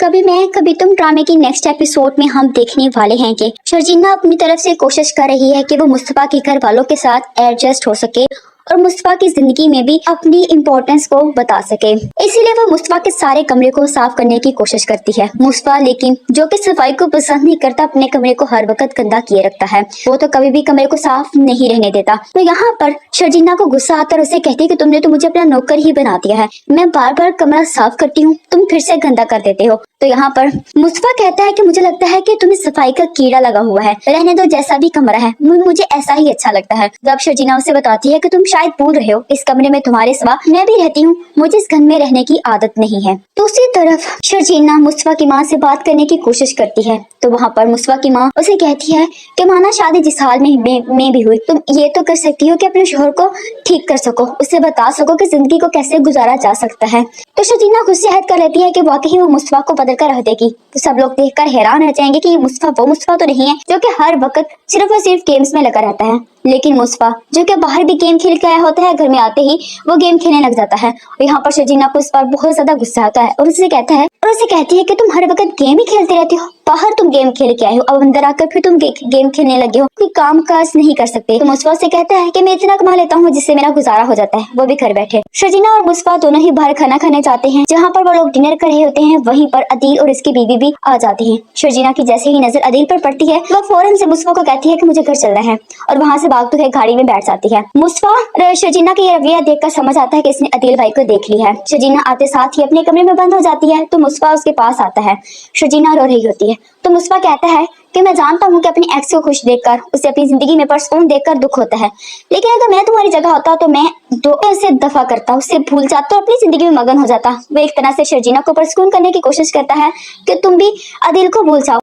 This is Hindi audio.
कभी मैं कभी तुम ड्रामे की नेक्स्ट एपिसोड में हम देखने वाले हैं कि शर्जीना अपनी तरफ से कोशिश कर रही है कि वो मुस्तफा के घर वालों के साथ एडजस्ट हो सके और मुस्तफा की जिंदगी में भी अपनी इम्पोर्टेंस को बता सके। इसीलिए वो मुस्तफा के सारे कमरे को साफ करने की कोशिश करती है। मुस्तफा लेकिन जो कि सफाई को पसंद नहीं करता, अपने कमरे को हर वक्त गंदा किए रखता है। वो तो कभी भी कमरे को साफ नहीं रहने देता। तो यहाँ पर शर्जीना को गुस्सा आता है, उसे कहती है कि तुमने तो मुझे अपना नौकर ही बना दिया है। मैं बार बार कमरा साफ करती हूँ, तुम फिर से गंदा कर देते हो। तो यहाँ पर मुस्तफा कहता है कि मुझे लगता है कि तुम्हें सफाई का कीड़ा लगा हुआ है, रहने दो, जैसा भी कमरा है मुझे ऐसा ही अच्छा लगता है। जब शर्जीना उसे बताती है कि तुम शायद भूल रहे हो, इस कमरे में तुम्हारे सिवा मैं भी रहती हूँ, मुझे इस घर में रहने की आदत नहीं है। दूसरी तरफ शर्जीना मुस्तफा की माँ से बात करने की कोशिश करती है। तो वहाँ पर मुस्तफा की माँ उसे कहती है कि माना शादी जिस हाल में भी हुई, तुम ये तो कर सकती हो कि अपने शोहर को ठीक कर सको, उसे बता सको कि जिंदगी को कैसे गुजारा जा सकता है। तो शर्जीना खुद से हद कर लेती है कि वाकई वो मुस्तफा को बदल कर रख देगी। तो सब लोग देखकर हैरान रह जाएंगे कि ये मुस्तफा वो मुस्तफा तो नहीं है जो कि हर वक्त सिर्फ और सिर्फ गेम्स में लगा रहता है। लेकिन मुस्तफा जो कि बाहर भी गेम खेल के आया होता है, घर में आते ही वो गेम खेलने लग जाता है। और यहाँ पर शर्जीना को इस पर बहुत ज्यादा गुस्सा आता है और उसे कहती है कि तुम हर वक्त गेम ही खेलते रहते हो, बाहर तुम गेम खेल के आए हो, अब अंदर आकर फिर तुम गेम खेलने लगे हो, कोई काम काज नहीं कर सकते। तो मुस्तफा से कहता है कि मैं इतना कमा लेता हूँ जिससे मेरा गुजारा हो जाता है, वो भी घर बैठे। शर्जीना और मुस्तफा दोनों ही बाहर खाना खाने जाते हैं। जहाँ पर वो लोग डिनर कर रहे होते हैं, वहीं पर अदील और उसकी बीवी भी आ जाती है। शर्जीना की जैसे ही नजर अदील पर पड़ती है, वह फौरन से मुस्तफा को कहती है कि मुझे घर चलना है, और वहाँ से भागते हुए गाड़ी में बैठ जाती है। मुस्तफा शर्जीना का ये रवैया देखकर समझ आता है कि इसने अदील भाई को देख लिया है। शर्जीना आते साथ ही अपने कमरे में बंद हो जाती है। तो मुस्तफा उसके पास आता है। शर्जीना रो रही होती है। तो मुस्तफा कहता है कि मैं जानता हूँ कि अपनी एक्स को खुश देखकर उसे अपनी जिंदगी में परसकून देखकर दुख होता है, लेकिन अगर मैं तुम्हारी जगह होता तो मैं उसे दफा करता, उसे भूल जाता और अपनी जिंदगी में मगन हो जाता। वो एक तरह से शर्जीना को परसकून करने की कोशिश करता है कि तुम भी अदिल को भूल जाओ।